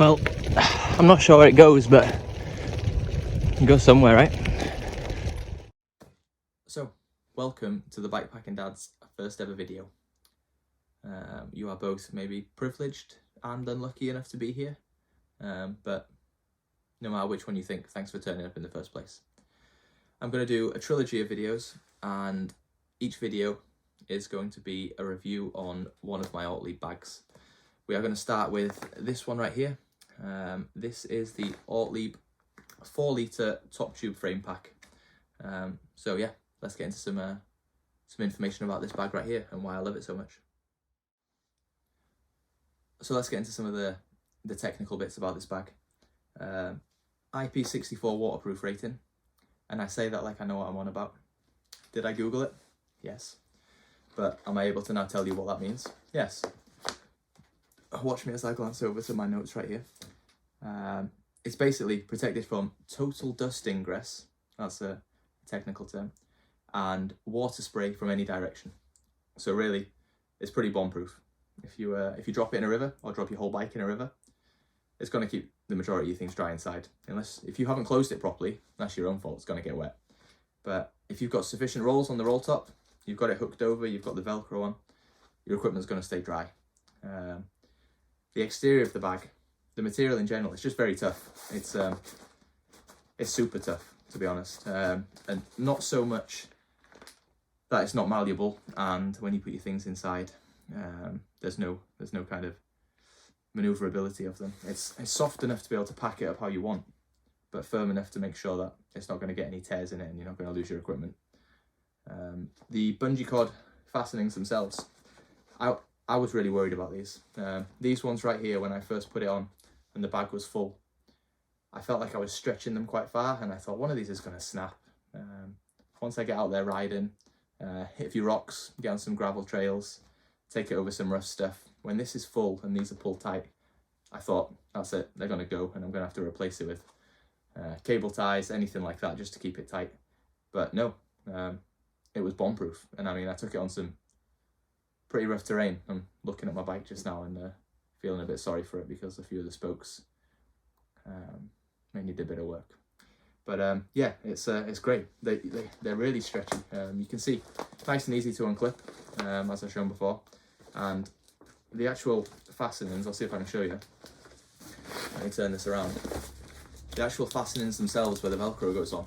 Well, I'm not sure where it goes, but it goes somewhere, right? So, welcome to the Bikepacking Dad's first ever video. You are both maybe privileged and unlucky enough to be here, but no matter which one you think, thanks for turning up in the first place. I'm going to do a trilogy of videos, and each video is going to be a review on one of my Ortlieb bags. We are going to start with this one right here. This is the Ortlieb 4 litre top tube frame pack. So yeah, let's get into some information about this bag right here and why I love it so much. So let's get into some of the technical bits about this bag. IP64 waterproof rating, and I say that like I know what I'm on about. Did I Google it? Yes. But am I able to now tell you what that means? Yes. Watch me as I glance over to my notes right here. It's basically protected from total dust ingress, that's a technical term, and water spray from any direction. So really, it's pretty bomb-proof. If you drop it in a river or drop your whole bike in a river, it's going to keep the majority of things dry inside. If you haven't closed it properly, that's your own fault, it's going to get wet. But if you've got sufficient rolls on the roll top, you've got it hooked over, you've got the Velcro on, your equipment's going to stay dry. The exterior of the bag, the material in general, it's just very tough. It's super tough, to be honest, and not so much that it's not malleable. And when you put your things inside, there's no kind of maneuverability of them. It's soft enough to be able to pack it up how you want, but firm enough to make sure that it's not going to get any tears in it and you're not going to lose your equipment. The bungee cord fastenings themselves, I was really worried about these. These ones right here, when I first put it on and the bag was full, I felt like I was stretching them quite far, and I thought one of these is going to snap. Once I get out there riding, hit a few rocks, get on some gravel trails, take it over some rough stuff, when this is full and these are pulled tight, I thought, that's it, they're going to go, and I'm going to have to replace it with cable ties, anything like that, just to keep it tight. But no, it was bomb-proof, and I mean, I took it on some pretty rough terrain. I'm looking at my bike just now and feeling a bit sorry for it because a few of the spokes may need a bit of work. But yeah, it's great. They're really stretchy. You can see, nice and easy to unclip, as I've shown before. And the actual fastenings, I'll see if I can show you. Let me turn this around. The actual fastenings themselves, where the Velcro goes on,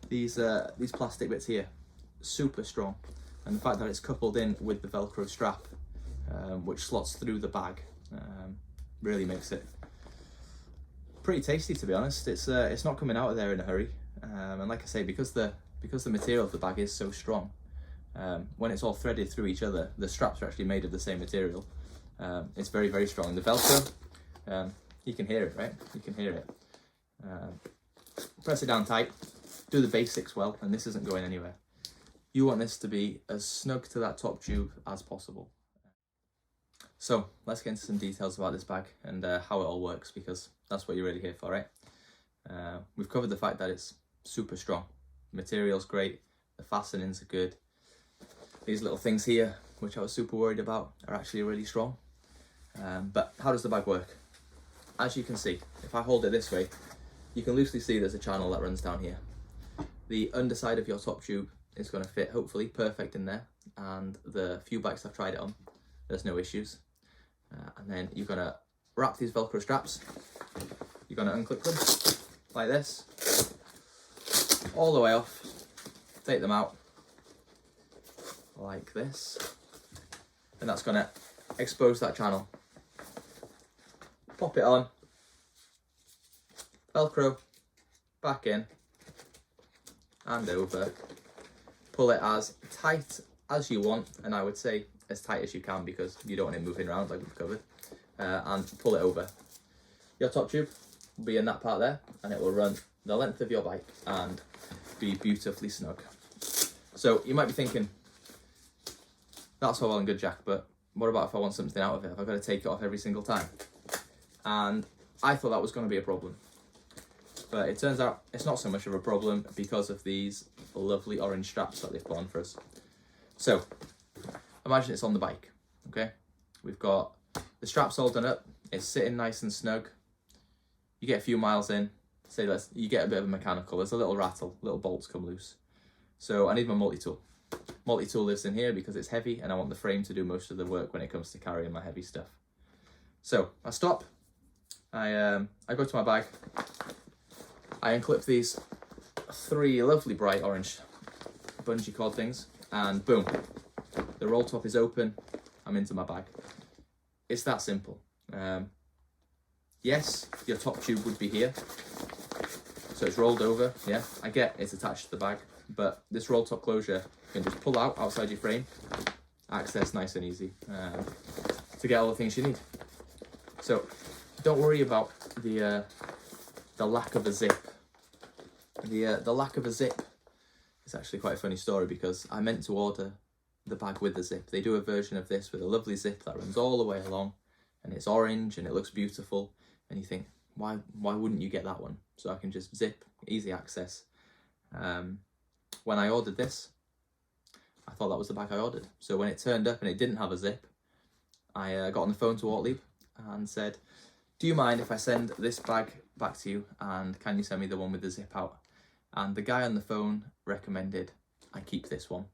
these plastic bits here, super strong. And the fact that it's coupled in with the Velcro strap, which slots through the bag, really makes it pretty tasty, to be honest. It's not coming out of there in a hurry, and like I say, because the material of the bag is so strong, when it's all threaded through each other, the straps are actually made of the same material. It's very, very strong. The Velcro, you can hear it, right? You can hear it. Press it down tight, do the basics well, and this isn't going anywhere. You want this to be as snug to that top tube as possible. So let's get into some details about this bag and how it all works, because that's what you're really here for, right? We've covered the fact that it's super strong. The material's great, the fastenings are good. These little things here, which I was super worried about, are actually really strong. But how does the bag work? As you can see, if I hold it this way, you can loosely see there's a channel that runs down here. The underside of your top tube is going to fit, hopefully, perfect in there, and the few bikes I've tried it on, there's no issues. And then you're going to wrap these Velcro straps, you're going to unclip them like this, all the way off, take them out like this, and that's going to expose that channel. Pop it on, Velcro back in and over. Pull it as tight as you want, and I would say as tight as you can, because you don't want it moving around like we've covered, and pull it over. Your top tube will be in that part there, and it will run the length of your bike and be beautifully snug. So you might be thinking, that's all well and good, Jack, but what about if I want something out of it? Have I got to take it off every single time? And I thought that was going to be a problem, but it turns out it's not so much of a problem because of these lovely orange straps that they've put on for us. So imagine it's on the bike, okay? We've got the straps all done up It's sitting nice and snug. You get a few miles in, say you get a bit of a mechanical, there's a little rattle, little bolts come loose. So I need my multi-tool. Multi-tool lives in here because it's heavy and I want the frame to do most of the work when it comes to carrying my heavy stuff. So I stop, I go to my bag, I unclip these 3 lovely bright orange bungee cord things, and boom, the roll top is open, I'm into my bag. It's that simple. Yes, your top tube would be here, so it's rolled over, yeah, I get it's attached to the bag, but this roll top closure you can just pull out outside your frame, access nice and easy to get all the things you need. So don't worry about the lack of a zip. The lack of a zip is actually quite a funny story because I meant to order the bag with the zip. They do a version of this with a lovely zip that runs all the way along, and it's orange and it looks beautiful, and you think, why wouldn't you get that one? So I can just zip, easy access. When I ordered this, I thought that was the bag I ordered. So when it turned up and it didn't have a zip, I got on the phone to Ortlieb and said, do you mind if I send this bag back to you, and can you send me the one with the zip out? And the guy on the phone recommended I keep this one.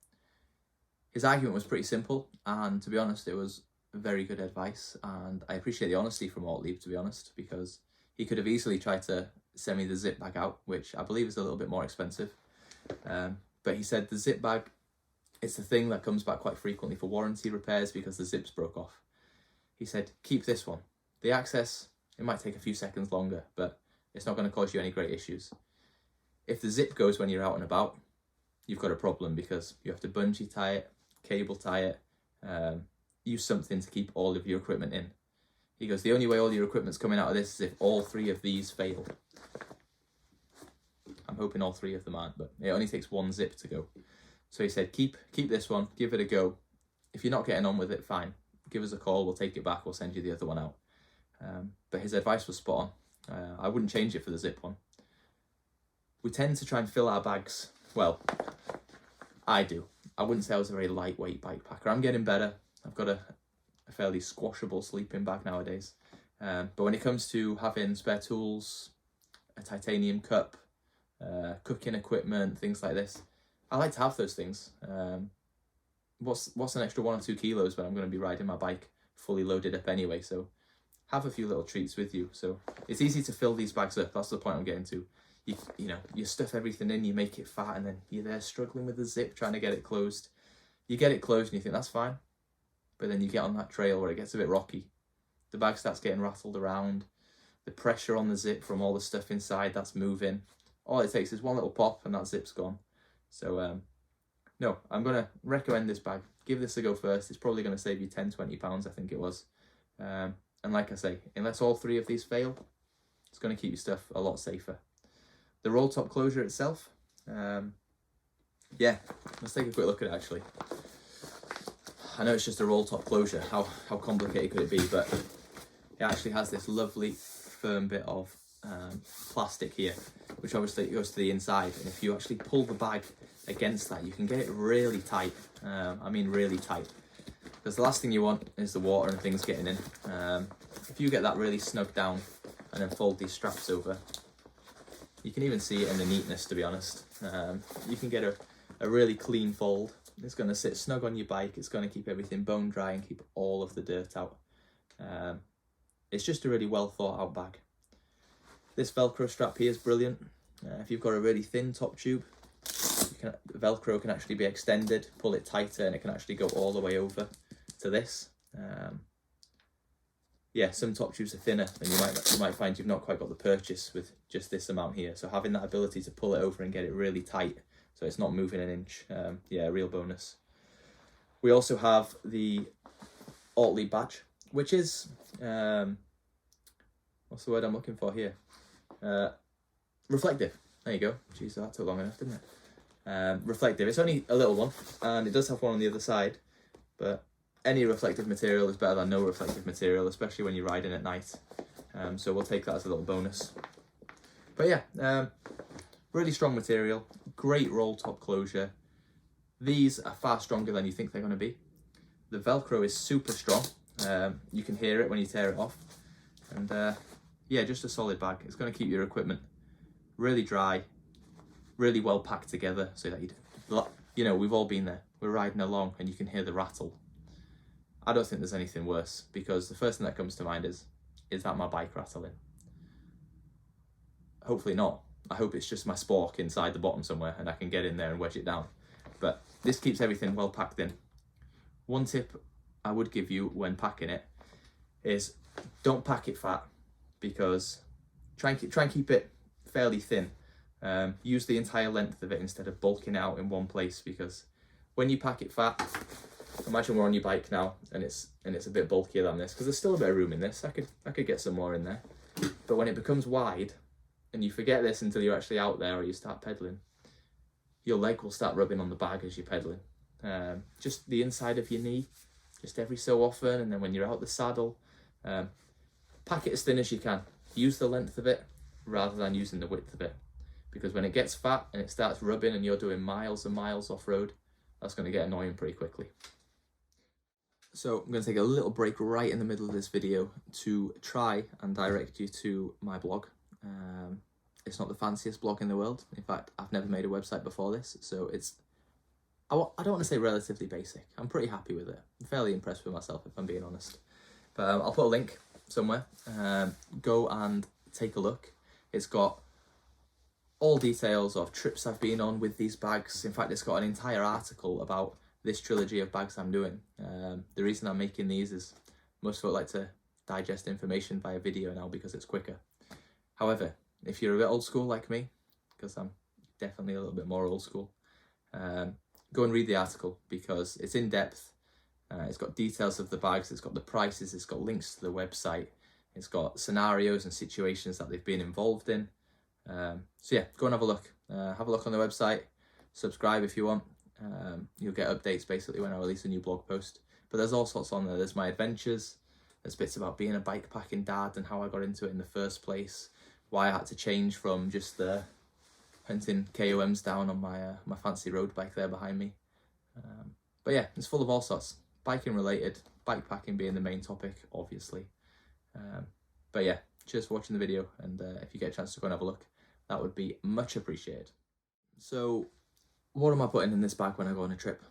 His argument was pretty simple, and to be honest, it was very good advice, and I appreciate the honesty from Ortlieb, to be honest, because he could have easily tried to send me the zip bag out, which I believe is a little bit more expensive. But he said the zip bag, it's a thing that comes back quite frequently for warranty repairs because the zips broke off. He said, keep this one. The access, it might take a few seconds longer, but it's not going to cause you any great issues. If the zip goes when you're out and about, you've got a problem because you have to bungee tie it, cable tie it, use something to keep all of your equipment in. He goes, the only way all your equipment's coming out of this is if all 3 of these fail. I'm hoping all 3 of them aren't, but it only takes 1 zip to go. So he said, keep this one, give it a go. If you're not getting on with it, fine. Give us a call, we'll take it back, we'll send you the other one out. But his advice was spot on. I wouldn't change it for the zip one. We tend to try and fill our bags, well, I do. I wouldn't say I was a very lightweight bike packer. I'm getting better. I've got a fairly squashable sleeping bag nowadays. But when it comes to having spare tools, a titanium cup, cooking equipment, things like this, I like to have those things. What's an extra 1 or 2 kilos when I'm going to be riding my bike fully loaded up anyway? So have a few little treats with you. So it's easy to fill these bags up. That's the point I'm getting to. You know, you stuff everything in, you make it fat, and then you're there struggling with the zip, trying to get it closed. You get it closed and you think that's fine, but then you get on that trail where it gets a bit rocky. The bag starts getting rattled around. The pressure on the zip from all the stuff inside that's moving. All it takes is one little pop and that zip's gone. So no, I'm going to recommend this bag. Give this a go first. It's probably going to save you £10-20, I think it was. And like I say, unless all 3 of these fail, it's going to keep your stuff a lot safer. The roll top closure itself, yeah, let's take a quick look at it actually. I know it's just a roll top closure, how complicated could it be, but it actually has this lovely firm bit of plastic here, which obviously goes to the inside, and if you actually pull the bag against that, you can get it really tight. I mean really tight, because the last thing you want is the water and things getting in. If you get that really snug down and then fold these straps over, you can even see it in the neatness, to be honest. You can get a really clean fold. It's going to sit snug on your bike. It's going to keep everything bone dry and keep all of the dirt out. It's just a really well thought out bag. This Velcro strap here is brilliant. If you've got a really thin top tube, Velcro can actually be extended, pull it tighter, and it can actually go all the way over to this. Yeah, some top tubes are thinner, and you might find you've not quite got the purchase with just this amount here. So having that ability to pull it over and get it really tight, so it's not moving an inch, yeah, real bonus. We also have the Ortlieb badge, which is, what's the word I'm looking for here? Reflective. There you go. Jeez, that took long enough, didn't it? Reflective. It's only a little one, and it does have one on the other side, but any reflective material is better than no reflective material, especially when you're riding at night. So we'll take that as a little bonus. But yeah, really strong material, great roll top closure. These are far stronger than you think they're going to be. The Velcro is super strong. You can hear it when you tear it off. And yeah, just a solid bag. It's going to keep your equipment really dry, really well packed together, so that you know, we've all been there. We're riding along and you can hear the rattle. I don't think there's anything worse, because the first thing that comes to mind is that my bike rattling? Hopefully not. I hope it's just my spork inside the bottom somewhere and I can get in there and wedge it down. But this keeps everything well packed in. One tip I would give you when packing it is don't pack it fat, because try and keep it fairly thin. Use the entire length of it instead of bulking out in one place, because when you pack it fat, imagine we're on your bike now and it's a bit bulkier than this, because there's still a bit of room in this. I could get some more in there. But when it becomes wide and you forget this until you're actually out there or you start pedaling, your leg will start rubbing on the bag as you're pedaling. Just the inside of your knee, just every so often, and then when you're out the saddle, pack it as thin as you can. Use the length of it rather than using the width of it, because when it gets fat and it starts rubbing and you're doing miles and miles off-road, that's going to get annoying pretty quickly. So I'm going to take a little break right in the middle of this video to try and direct you to my blog. It's not the fanciest blog in the world. In fact, I've never made a website before this, so I don't want to say relatively basic. I'm pretty happy with it. I'm fairly impressed with myself, if I'm being honest. But I'll put a link somewhere. Go and take a look. It's got all details of trips I've been on with these bags. In fact, it's got an entire article about this trilogy of bags I'm doing. The reason I'm making these is most folk like to digest information via video now because it's quicker. However, if you're a bit old school like me, because I'm definitely a little bit more old school, go and read the article, because it's in depth. It's got details of the bags, it's got the prices, it's got links to the website, it's got scenarios and situations that they've been involved in. So yeah, go and have a look. Have a look on the website, subscribe if you want. You'll get updates basically when I release a new blog post. But there's all sorts on there. There's my adventures, there's bits about being a bikepacking dad and how I got into it in the first place, why I had to change from just hunting KOMs down on my fancy road bike there behind me. But yeah, it's full of all sorts, biking related, bikepacking being the main topic, obviously. But yeah, cheers for watching the video, and if you get a chance to go and have a look, that would be much appreciated. So what am I putting in this bag when I go on a trip?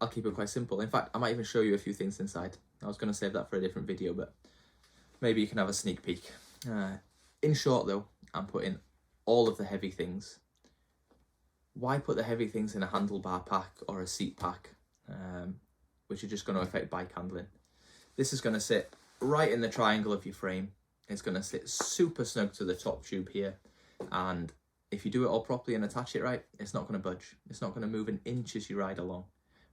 I'll keep it quite simple. In fact, I might even show you a few things inside. I was going to save that for a different video, but maybe you can have a sneak peek. In short though, I'm putting all of the heavy things. Why put the heavy things in a handlebar pack or a seat pack, which are just going to affect bike handling? This is going to sit right in the triangle of your frame. It's going to sit super snug to the top tube here, and if you do it all properly and attach it right, it's not going to budge. It's not going to move an inch as you ride along.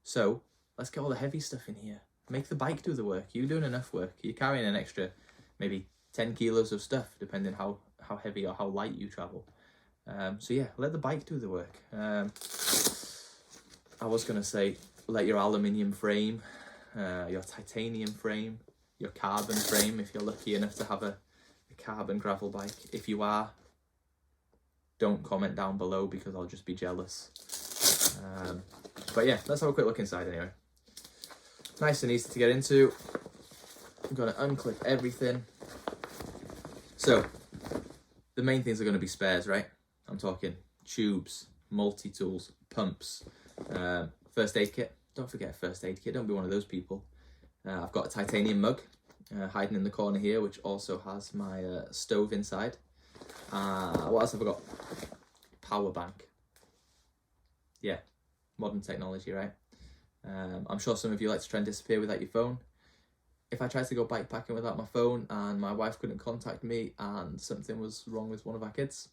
So let's get all the heavy stuff in here. Make the bike do the work. You're doing enough work. You're carrying an extra maybe 10 kilos of stuff, depending how heavy or how light you travel. So yeah, let the bike do the work. I was going to say, let your aluminium frame, your titanium frame, your carbon frame, if you're lucky enough to have a carbon gravel bike. If you are, don't comment down below because I'll just be jealous. But yeah, let's have a quick look inside anyway. Nice and easy to get into. I'm going to unclip everything. So, the main things are going to be spares, right? I'm talking tubes, multi-tools, pumps, first aid kit. Don't forget a first aid kit, don't be one of those people. I've got a titanium mug hiding in the corner here, which also has my stove inside. What else have I got? Power bank. Yeah, modern technology, right? I'm sure some of you like to try and disappear without your phone. If I tried to go bikepacking without my phone and my wife couldn't contact me and something was wrong with one of our kids,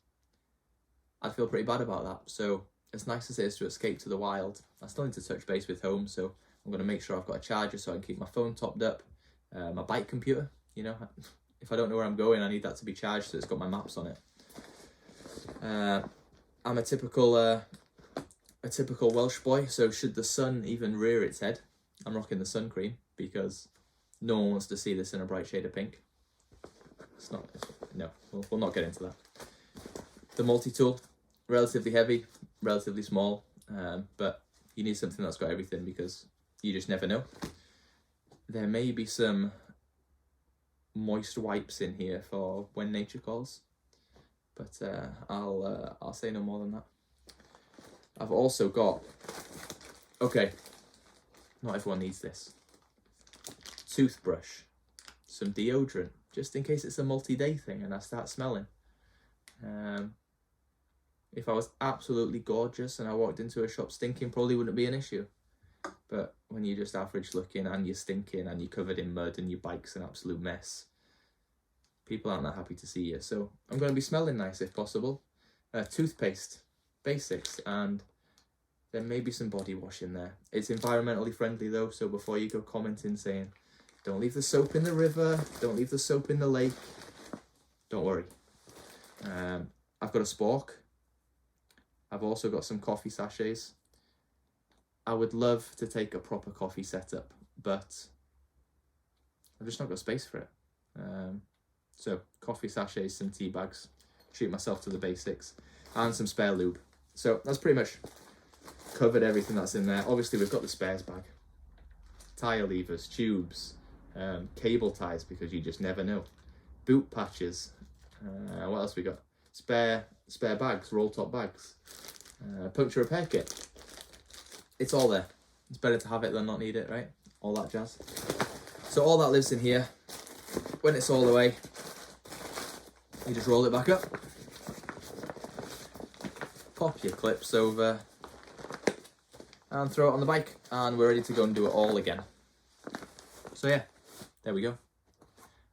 I'd feel pretty bad about that. So as nice as it is to escape to the wild, I still need to touch base with home, so I'm going to make sure I've got a charger so I can keep my phone topped up. My bike computer, you know, if I don't know where I'm going, I need that to be charged so it's got my maps on it. I'm a typical Welsh boy, so should the sun even rear its head, I'm rocking the sun cream because no one wants to see this in a bright shade of pink. It's not, no, we'll not get into that. The multi-tool, relatively heavy, relatively small, but you need something that's got everything because you just never know. There may be some moist wipes in here for when nature calls. But I'll say no more than that. I've also got, okay, not everyone needs this. Toothbrush, some deodorant, just in case it's a multi-day thing and I start smelling. If I was absolutely gorgeous and I walked into a shop stinking, probably wouldn't be an issue. But when you're just average looking and you're stinking and you're covered in mud and your bike's an absolute mess, people aren't that happy to see you. So I'm going to be smelling nice if possible. Toothpaste, basics, and then maybe some body wash in there. It's environmentally friendly though, so before you go commenting saying, don't leave the soap in the river, don't leave the soap in the lake, don't worry. I've got a spork. I've also got some coffee sachets. I would love to take a proper coffee setup, but I've just not got space for it. So coffee sachets, some tea bags, treat myself to the basics, and some spare lube. So that's pretty much covered everything that's in there. Obviously we've got the spares bag, tire levers, tubes, cable ties because you just never know, boot patches. What else we got? Spare bags, roll top bags, puncture repair kit. It's all there. It's better to have it than not need it, right? All that jazz. So all that lives in here. When it's all the way, you just roll it back up, pop your clips over, and throw it on the bike, and we're ready to go and do it all again. So yeah, there we go.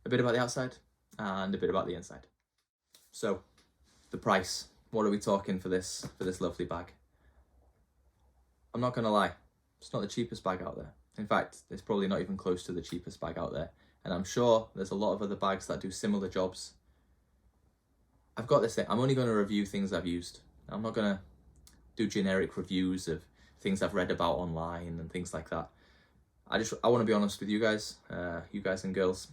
A bit about the outside and a bit about the inside. So the price, what are we talking for this lovely bag? I'm not gonna lie, it's not the cheapest bag out there. In fact, it's probably not even close to the cheapest bag out there. And I'm sure there's a lot of other bags that do similar jobs. I've got this thing, I'm only gonna review things I've used. I'm not gonna do generic reviews of things I've read about online and things like that. I wanna be honest with you guys and girls.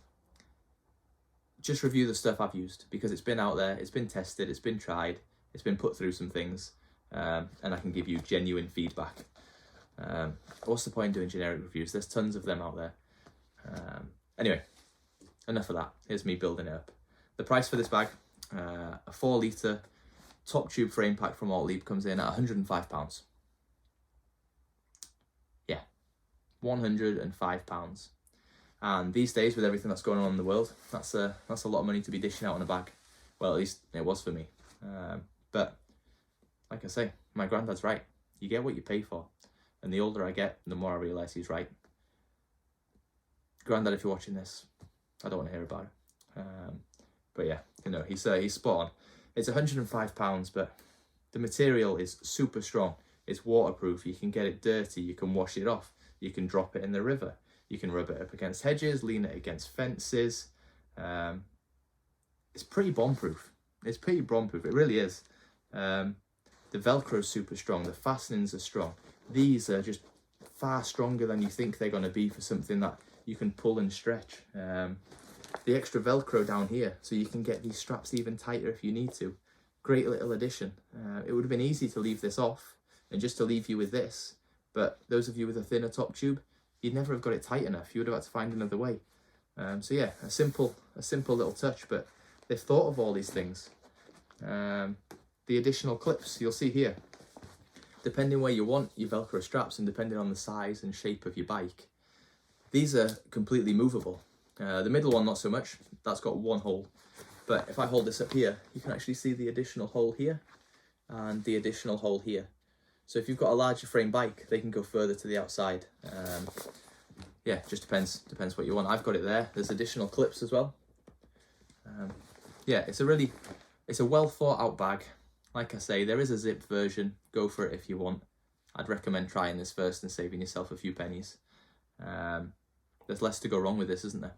Just review the stuff I've used because it's been out there, it's been tested, it's been tried, it's been put through some things. And I can give you genuine feedback. What's the point in doing generic reviews? There's tons of them out there. Anyway, enough of that. Here's me building it up. The price for this bag, a 4 litre top tube frame pack from Ortlieb comes in at £105. Yeah, £105. And these days, with everything that's going on in the world, that's a lot of money to be dishing out on a bag. Well, at least it was for me. But like I say, my granddad's right. You get what you pay for. And the older I get, the more I realise he's right. Granddad, if you're watching this, I don't want to hear about it. But yeah, you know, he's spot on. It's £105, but the material is super strong. It's waterproof. You can get it dirty. You can wash it off. You can drop it in the river. You can rub it up against hedges, lean it against fences. It's pretty bomb-proof. It's pretty bomb-proof. It really is. The Velcro is super strong. The fastenings are strong. These are just far stronger than you think they're going to be for something that you can pull and stretch. The extra Velcro down here, so you can get these straps even tighter if you need to. Great little addition. It would have been easy to leave this off and just to leave you with this. But those of you with a thinner top tube, you'd never have got it tight enough. You would have had to find another way. So yeah, a simple little touch, but they've thought of all these things. The additional clips you'll see here, depending where you want your Velcro straps and depending on the size and shape of your bike, these are completely movable. The middle one not so much, that's got one hole, but if I hold this up here, you can actually see the additional hole here and the additional hole here. So if you've got a larger frame bike, they can go further to the outside. Yeah, just depends what you want. I've got it there. There's additional clips as well. Yeah, it's a well thought out bag. Like I say, there is a zipped version. Go for it if you want. I'd recommend trying this first and saving yourself a few pennies. There's less to go wrong with this, isn't there?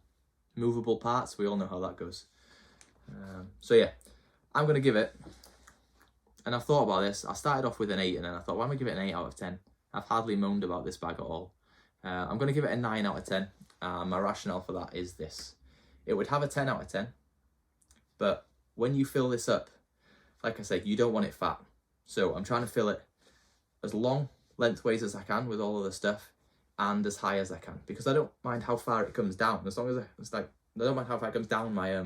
Movable parts, we all know how that goes. So yeah, I'm going to give it, and I've thought about this. I started off with an 8 and then I thought, why am I giving it an 8 out of 10? I've hardly moaned about this bag at all. I'm going to give it a 9 out of 10. My rationale for that is this. It would have a 10 out of 10, but when you fill this up, like I say, you don't want it fat. So I'm trying to fill it as long lengthways as I can with all of the stuff and as high as I can, because I don't mind how far it comes down, as long as it's like I don't mind how far it comes down my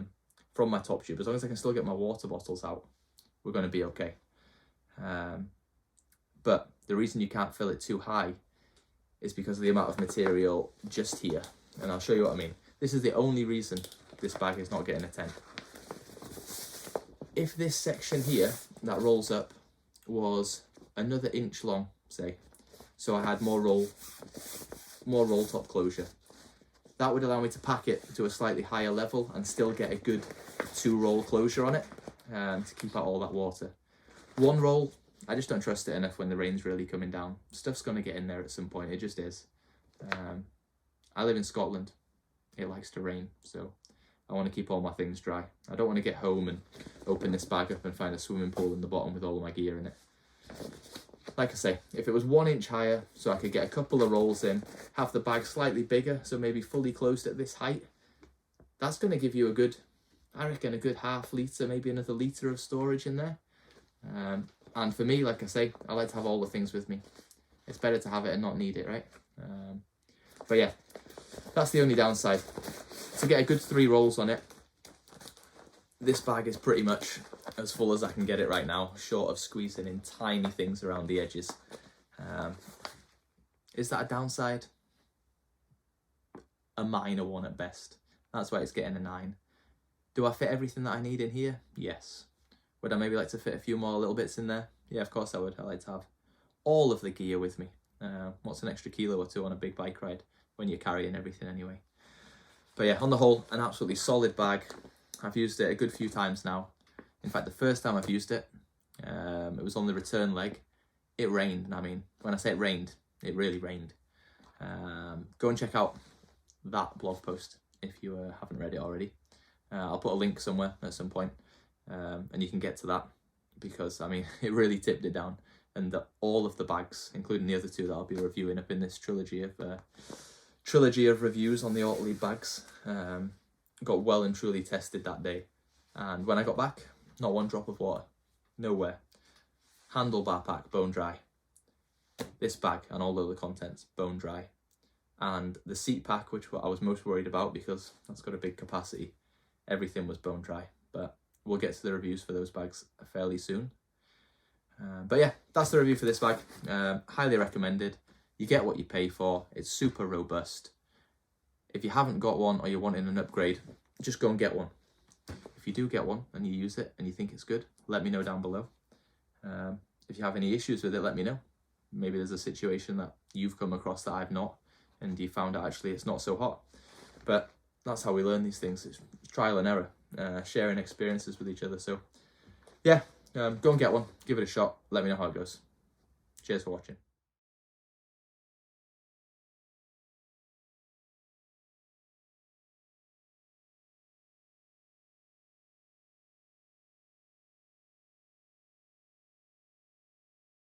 from my top tube. As long as I can still get my water bottles out, we're going to be okay. But the reason you can't fill it too high is because of the amount of material just here. And I'll show you what I mean. This is the only reason this bag is not getting a 10. If this section here that rolls up was another inch long, say, so I had more roll top closure, that would allow me to pack it to a slightly higher level and still get a good 2 roll closure on it, to keep out all that water. 1 roll, I just don't trust it enough when the rain's really coming down. Stuff's going to get in there at some point, it just is. I live in Scotland, it likes to rain, so I want to keep all my things dry. I don't want to get home and open this bag up and find a swimming pool in the bottom with all of my gear in it. Like I say, if it was 1 inch higher, so I could get a couple of rolls in, have the bag slightly bigger, so maybe fully closed at this height, that's going to give you a good, I reckon, a good ½ litre, maybe another litre of storage in there. And for me, like I say, I like to have all the things with me. It's better to have it and not need it, right? But yeah, that's the only downside. To get a good 3 rolls on it, this bag is pretty much as full as I can get it right now, short of squeezing in tiny things around the edges. Is that a downside? A minor one at best. That's why it's getting a 9. Do I fit everything that I need in here? Yes. Would I maybe like to fit a few more little bits in there? Yeah, of course I would. I like to have all of the gear with me. What's an extra kilo or 2 on a big bike ride when you're carrying everything anyway? But yeah, on the whole, an absolutely solid bag. I've used it a good few times now. In fact, the first time I've used it, it was on the return leg. It rained, and I mean, when I say it rained, it really rained. Go and check out that blog post if you haven't read it already. I'll put a link somewhere at some point, and you can get to that, because I mean, it really tipped it down. And all of the bags, including the other 2 that I'll be reviewing up in this trilogy of reviews on the Ortlieb bags, got well and truly tested that day. And when I got back, not 1 drop of water, nowhere. Handlebar pack, bone dry. This bag and all the other contents, bone dry. And the seat pack, which I was most worried about because that's got a big capacity, everything was bone dry. But we'll get to the reviews for those bags fairly soon. But yeah, that's the review for this bag. Highly recommended. You get what you pay for. It's super robust. If you haven't got one or you're wanting an upgrade, just go and get one. If you do get one and you use it and you think it's good, let me know down below. If you have any issues with it, let me know. Maybe there's a situation that you've come across that I've not, and you found out actually it's not so hot. But that's how we learn these things. It's trial and error, sharing experiences with each other. So yeah, go and get one, give it a shot, let me know how it goes. Cheers for watching.